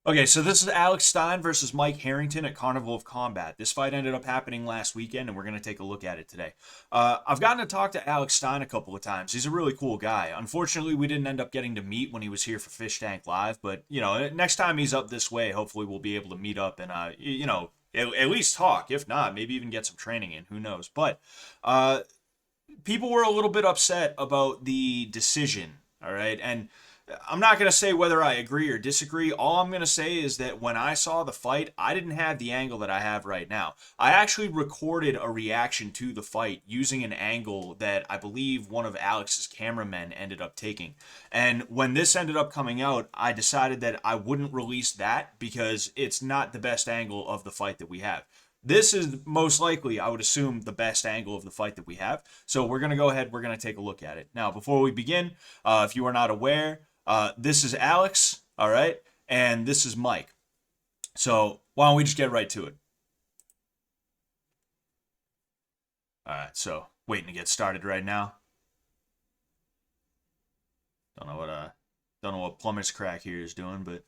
Okay, so this is Alex Stein versus Mike Harrington at Carnival of Combat. This fight ended up happening last weekend, and we're going to take a look at it today. I've gotten to talk to Alex Stein a couple of times. He's a really cool guy. Unfortunately, we didn't end up getting to meet when he was here for Fish Tank Live, but, next time he's up this way, hopefully we'll be able to meet up and, at least talk. If not, maybe even get some training in. Who knows? But people were a little bit upset about the decision, all right? And I'm not going to say whether I agree or disagree. All I'm going to say is that when I saw the fight, I didn't have the angle that I have right now. I actually recorded a reaction to the fight using an angle that I believe one of Alex's cameramen ended up taking. And when this ended up coming out, I decided that I wouldn't release that because it's not the best angle of the fight that we have. This is most likely, I would assume, the best angle of the fight that we have. So we're going to go ahead, we're going to take a look at it. Now, before we begin, if you are not aware, this is Alex, all right? And this is Mike. So why don't we just get right to it? All right, so waiting to get started right now. Don't know what plumber's crack here is doing, but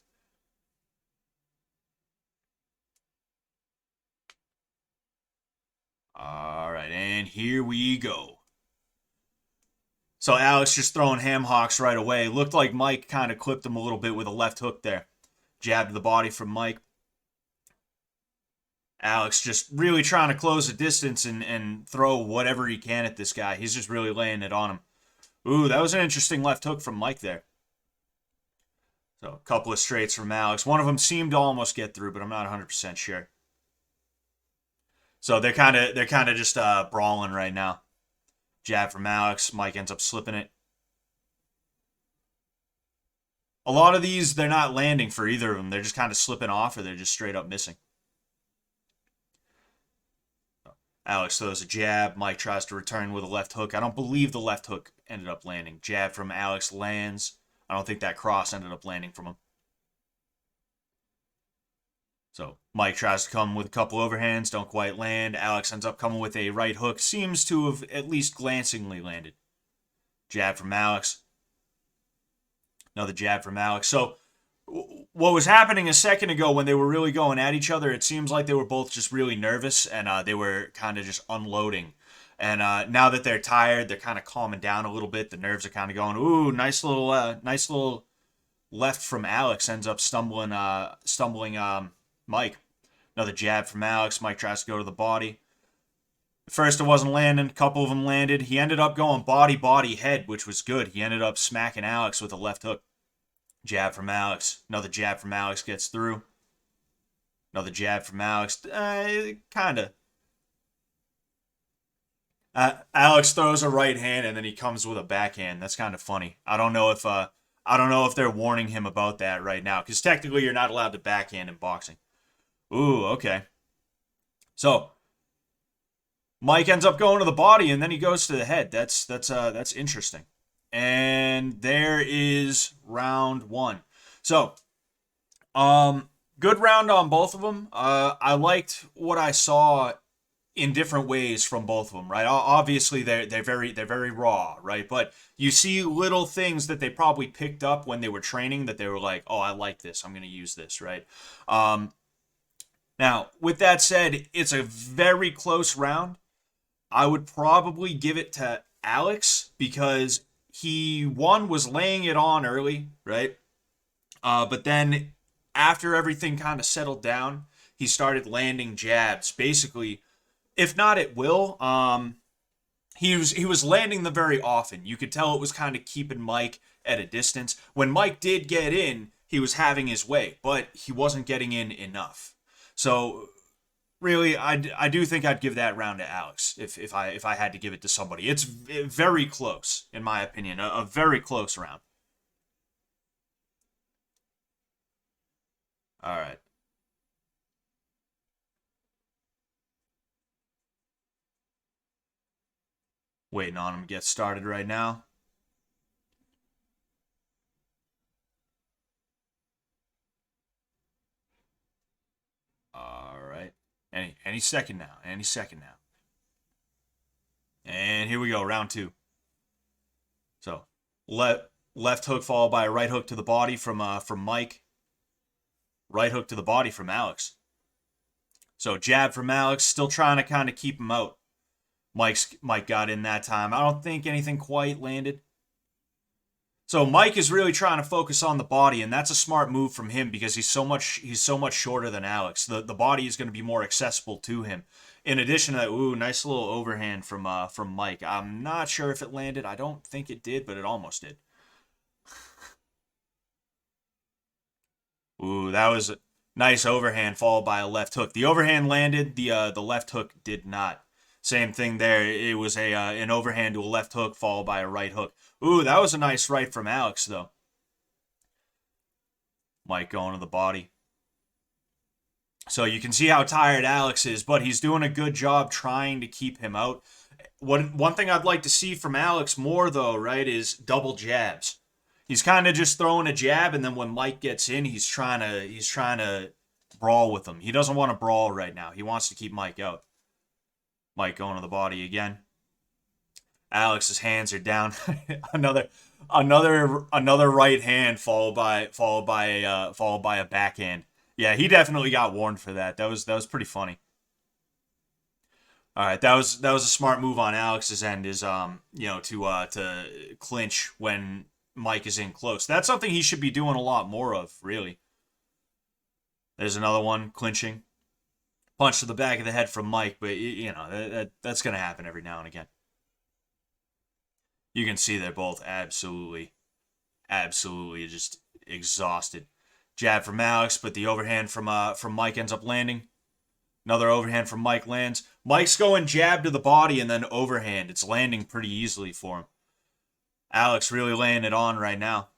all right, and here we go. So Alex just throwing ham hocks right away. Looked like Mike kind of clipped him a little bit with a left hook there. Jab to the body from Mike. Alex just really trying to close the distance and throw whatever he can at this guy. He's just really laying it on him. Ooh, that was an interesting left hook from Mike there. So a couple of straights from Alex. One of them seemed to almost get through, but I'm not 100% sure. So they're kind of just brawling right now. Jab from Alex. Mike ends up slipping it. A lot of these, they're not landing for either of them. They're just kind of slipping off or they're just straight up missing. Alex throws a jab. Mike tries to return with a left hook. I don't believe the left hook ended up landing. Jab from Alex lands. I don't think that cross ended up landing from him. So Mike tries to come with a couple overhands, don't quite land. Alex ends up coming with a right hook, seems to have at least glancingly landed. Jab from Alex. Another jab from Alex. So what was happening a second ago when they were really going at each other, it seems like they were both just really nervous and they were kind of just unloading. And now that they're tired, they're kind of calming down a little bit. The nerves are kind of going. Ooh, nice little left from Alex ends up stumbling Mike. Another jab from Alex. Mike tries to go to the body. First, it wasn't landing. A couple of them landed. He ended up going body, body, head, which was good. He ended up smacking Alex with a left hook. Jab from Alex. Another jab from Alex gets through. Another jab from Alex. Kind of. Alex throws a right hand and then he comes with a backhand. That's kind of funny. I don't know if they're warning him about that right now because technically you're not allowed to backhand in boxing. Ooh, okay. So Mike ends up going to the body and then he goes to the head. That's interesting. And there is round one. So, good round on both of them. I liked what I saw in different ways from both of them, right? Obviously, they're very raw, right? But you see little things that they probably picked up when they were training that they were like, oh, I like this. I'm going to use this, right? Now, with that said, it's a very close round. I would probably give it to Alex because he one was laying it on early, right? But then after everything kind of settled down, he started landing jabs, basically, if not at will. He was landing them very often. You could tell it was kind of keeping Mike at a distance. When Mike did get in, he was having his way, but he wasn't getting in enough. So really, I do think I'd give that round to Alex if I had to give it to somebody. It's very close in my opinion, a very close round. All right, waiting on him to get started right now. All right, any second now, any second now. And here we go, round two. So left hook followed by a right hook to the body from Mike. Right hook to the body from Alex. So jab from Alex, still trying to kind of keep him out. Mike got in that time. I don't think anything quite landed. So Mike is really trying to focus on the body, and that's a smart move from him because he's so much shorter than Alex. The body is going to be more accessible to him. In addition to that, ooh, nice little overhand from Mike. I'm not sure if it landed. I don't think it did, but it almost did. Ooh, that was a nice overhand followed by a left hook. The overhand landed. The left hook did not. Same thing there. It was an overhand to a left hook followed by a right hook. Ooh, that was a nice right from Alex, though. Mike going to the body. So you can see how tired Alex is, but he's doing a good job trying to keep him out. One thing I'd like to see from Alex more, though, right, is double jabs. He's kind of just throwing a jab, and then when Mike gets in, he's trying to brawl with him. He doesn't want to brawl right now. He wants to keep Mike out. Mike going to the body again. Alex's hands are down. another right hand followed by a backhand. Yeah, he definitely got warned for that. That was pretty funny. All right, that was a smart move on Alex's end, is to clinch when Mike is in close. That's something he should be doing a lot more of, really. There's another one, clinching. Punch to the back of the head from Mike, but that's going to happen every now and again. You can see they're both absolutely just exhausted. Jab from Alex, but the overhand from Mike ends up landing. Another overhand from Mike lands. Mike's going jab to the body and then overhand. It's landing pretty easily for him. Alex really laying it on right now.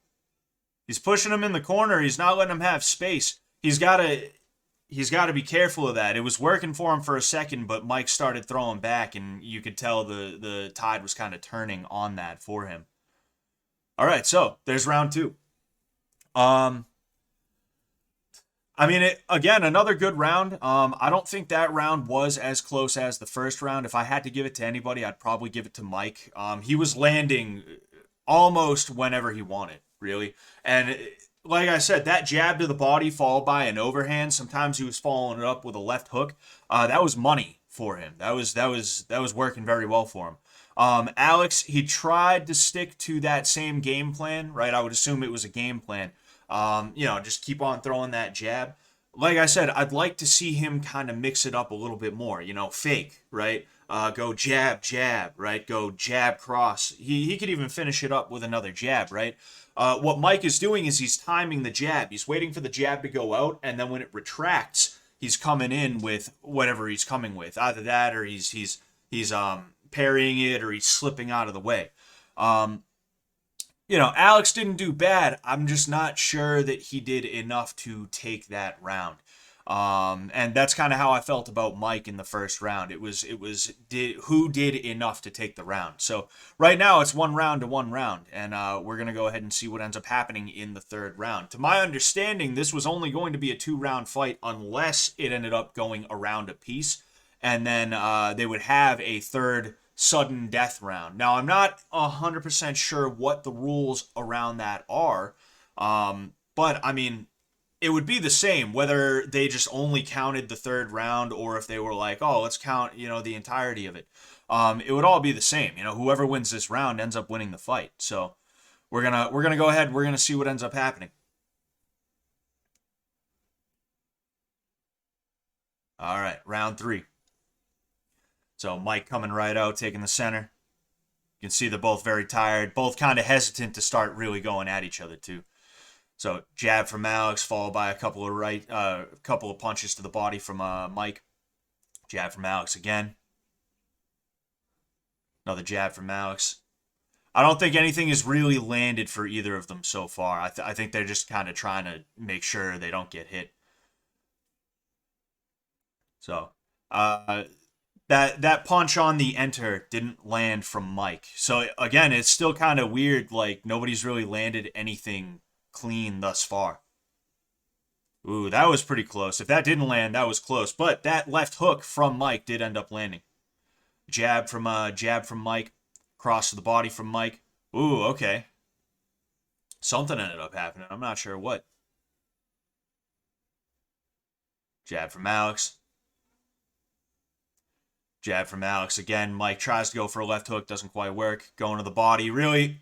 He's pushing him in the corner. He's not letting him have space. He's got to be careful of that. It was working for him for a second, but Mike started throwing back, and you could tell the tide was kind of turning on that for him. All right, so there's round 2. Again, another good round. I don't think that round was as close as the first round. If I had to give it to anybody, I'd probably give it to Mike. He was landing almost whenever he wanted, really. And like I said, that jab to the body followed by an overhand. Sometimes he was following it up with a left hook. That was money for him. That was working very well for him. Alex, he tried to stick to that same game plan, right? I would assume it was a game plan. Just keep on throwing that jab. Like I said, I'd like to see him kind of mix it up a little bit more. Fake, right? Go jab, right? Go jab, cross. He could even finish it up with another jab, right? What Mike is doing is he's timing the jab. He's waiting for the jab to go out, and then when it retracts, he's coming in with whatever he's coming with. Either that, or he's parrying it, or he's slipping out of the way. Alex didn't do bad. I'm just not sure that he did enough to take that round. And that's kind of how I felt about Mike in the first round. It was who did enough to take the round. So right now it's 1 round to 1 round, and we're gonna go ahead and see what ends up happening in the third round. To my understanding, this was only going to be a 2-round fight unless it ended up going a round apiece, and then they would have a third sudden death round. Now I'm not 100% sure what the rules around that are, but I mean, it would be the same whether they just only counted the third round or if they were like, oh, let's count, the entirety of it. It would all be the same. Whoever wins this round ends up winning the fight. So we're gonna go ahead. We're gonna see what ends up happening. All right, round 3. So Mike coming right out, taking the center. You can see they're both very tired, both kind of hesitant to start really going at each other too. So jab from Alex, followed by a couple of punches to the body from Mike. Jab from Alex again. Another jab from Alex. I don't think anything has really landed for either of them so far. I think they're just kind of trying to make sure they don't get hit. So that punch on the enter didn't land from Mike. So again, it's still kind of weird. Like nobody's really landed anything clean thus far. Ooh, that was pretty close. If that didn't land, that was close. But that left hook from Mike did end up landing. Jab from Mike. Cross to the body from Mike. Ooh, okay. Something ended up happening. I'm not sure what. Jab from Alex. Jab from Alex again. Mike tries to go for a left hook, doesn't quite work. Going to the body. Really,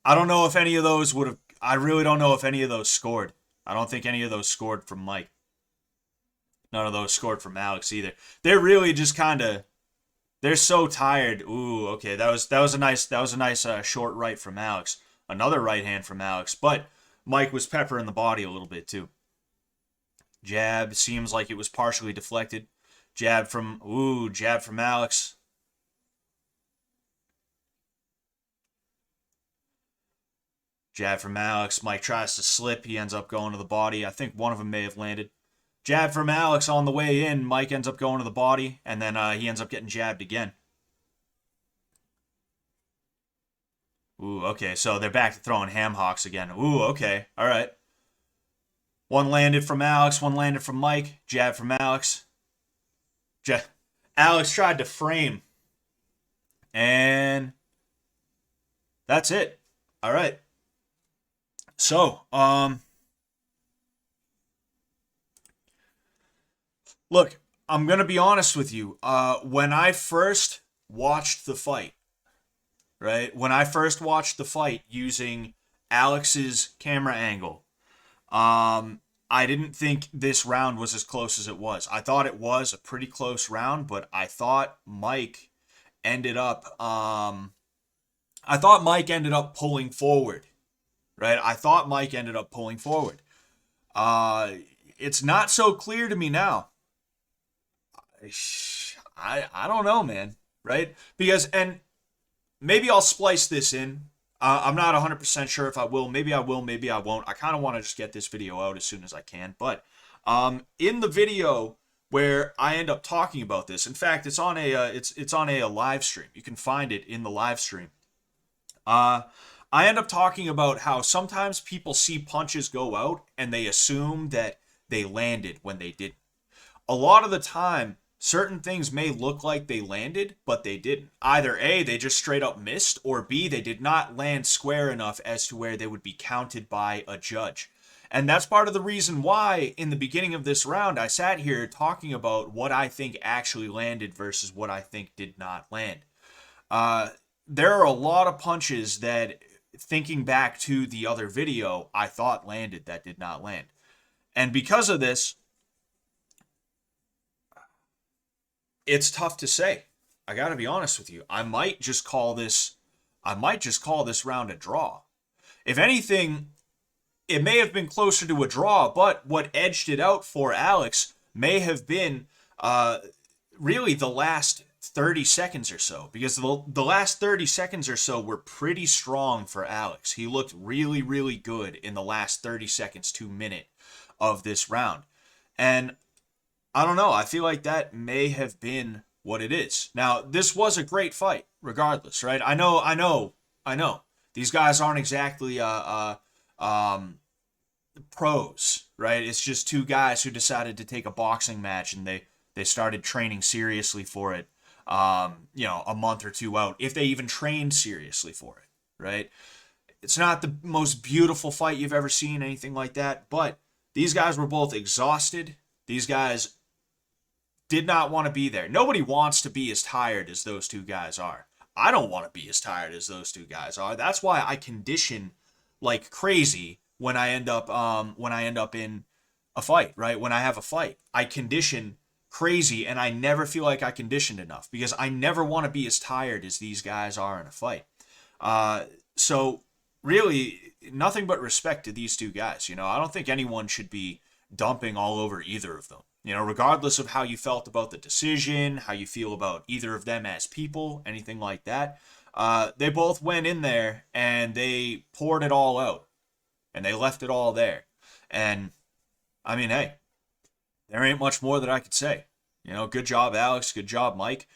I don't know if any of those would have. I really don't know if any of those scored. I don't think any of those scored from Mike. None of those scored from Alex either. They're really just kind of. They're so tired. Ooh, okay. That was a nice short right from Alex. Another right hand from Alex, but Mike was peppering the body a little bit too. Jab seems like it was partially deflected. Jab from Alex. Jab from Alex. Mike tries to slip. He ends up going to the body. I think one of them may have landed. Jab from Alex on the way in. Mike ends up going to the body, and then he ends up getting jabbed again. Ooh, okay, so they're back to throwing ham hocks again. Ooh, okay, all right. One landed from Alex, one landed from Mike. Jab from Alex. Alex tried to frame. And that's it. All right. So, look, I'm going to be honest with you. When I first watched the fight, right? When I first watched the fight using Alex's camera angle, I didn't think this round was as close as it was. I thought it was a pretty close round, but I thought Mike ended up pulling forward. Right? I thought Mike ended up pulling forward. It's not so clear to me now. I don't know, man. Right? Because, and maybe I'll splice this in. I'm not 100% sure if I will. Maybe I will, maybe I won't. I kind of want to just get this video out as soon as I can. But in the video where I end up talking about this, in fact, it's on a live stream. You can find it in the live stream. I end up talking about how sometimes people see punches go out and they assume that they landed when they didn't. A lot of the time, certain things may look like they landed, but they didn't. Either A, they just straight up missed, or B, they did not land square enough as to where they would be counted by a judge. And that's part of the reason why, in the beginning of this round, I sat here talking about what I think actually landed versus what I think did not land. There are a lot of punches that, thinking back to the other video, I thought landed that did not land. And because of this, it's tough to say. I got to be honest with you. I might just call this round a draw. If anything, it may have been closer to a draw, but what edged it out for Alex may have been really the last 30 seconds or so, because the last 30 seconds or so were pretty strong for Alex. He looked really, really good in the last 30 seconds to minute of this round. And I don't know. I feel like that may have been what it is. Now, this was a great fight, regardless, right? I know. These guys aren't exactly pros, right? It's just two guys who decided to take a boxing match and they started training seriously for it, a month or two out, if they even trained seriously for it, right? It's not the most beautiful fight you've ever seen, anything like that, but these guys were both exhausted. These guys did not want to be there. Nobody wants to be as tired as those two guys are. I don't want to be as tired as those two guys are. That's why I condition like crazy when I end up in a fight, right? When I have a fight, I condition crazy, and I never feel like I conditioned enough because I never want to be as tired as these guys are in a fight. So really, nothing but respect to these two guys. I don't think anyone should be dumping all over either of them. Regardless of how you felt about the decision, how you feel about either of them as people, anything like that, they both went in there and they poured it all out and they left it all there. And I mean, hey, there ain't much more that I could say. Good job, Alex. Good job, Mike.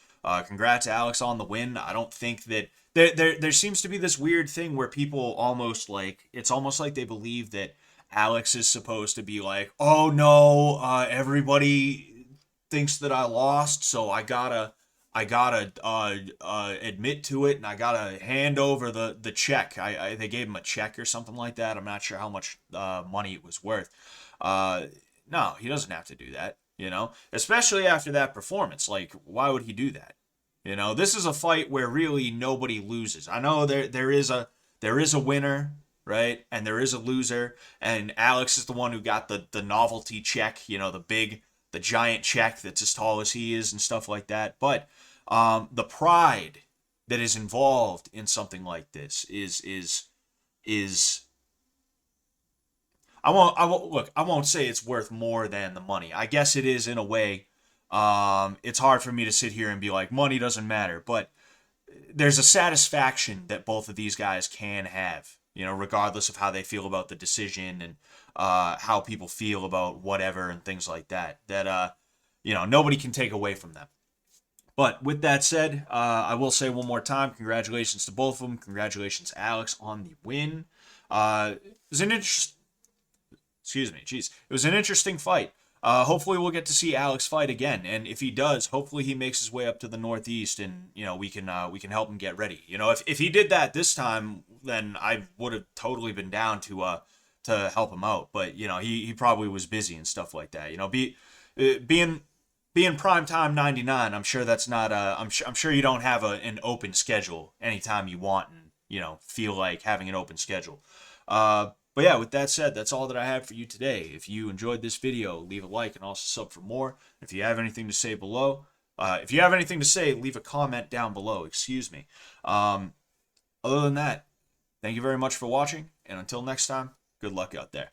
Congrats, Alex, on the win. I don't think that there seems to be this weird thing where people it's almost like they believe that Alex is supposed to be like, oh no, everybody thinks that I lost, so I gotta admit to it, and I gotta hand over the check. They gave him a check or something like that. I'm not sure how much money it was worth. No, he doesn't have to do that. You know, especially after that performance. Like, why would he do that? You know, this is a fight where really nobody loses. I know there is a winner, right? And there is a loser. And Alex is the one who got the novelty check, you know, the giant check that's as tall as he is and stuff like that. But the pride that is involved in something like this is I won't say it's worth more than the money. I guess it is in a way. It's hard for me to sit here and be like, money doesn't matter, but there's a satisfaction that both of these guys can have, you know, regardless of how they feel about the decision and how people feel about whatever and things like that. That you know, nobody can take away from them. But with that said, I will say one more time, congratulations to both of them. Congratulations, Alex, on the win. It was an excuse me, jeez, it was an interesting fight. Hopefully we'll get to see Alex fight again, and if he does, hopefully he makes his way up to the Northeast, and you know we can help him get ready. You know, if he did that this time, then I would have totally been down to help him out. But you know, he probably was busy and stuff like that. You know, being primetime 99, I'm sure that's not I'm sure you don't have an open schedule anytime you want and you know feel like having an open schedule. But yeah, with that said, that's all that I have for you today. If you enjoyed this video, leave a like and also sub for more. If you have anything to say below, if you have anything to say, leave a comment down below. Excuse me. Other than that, thank you very much for watching, and until next time, good luck out there.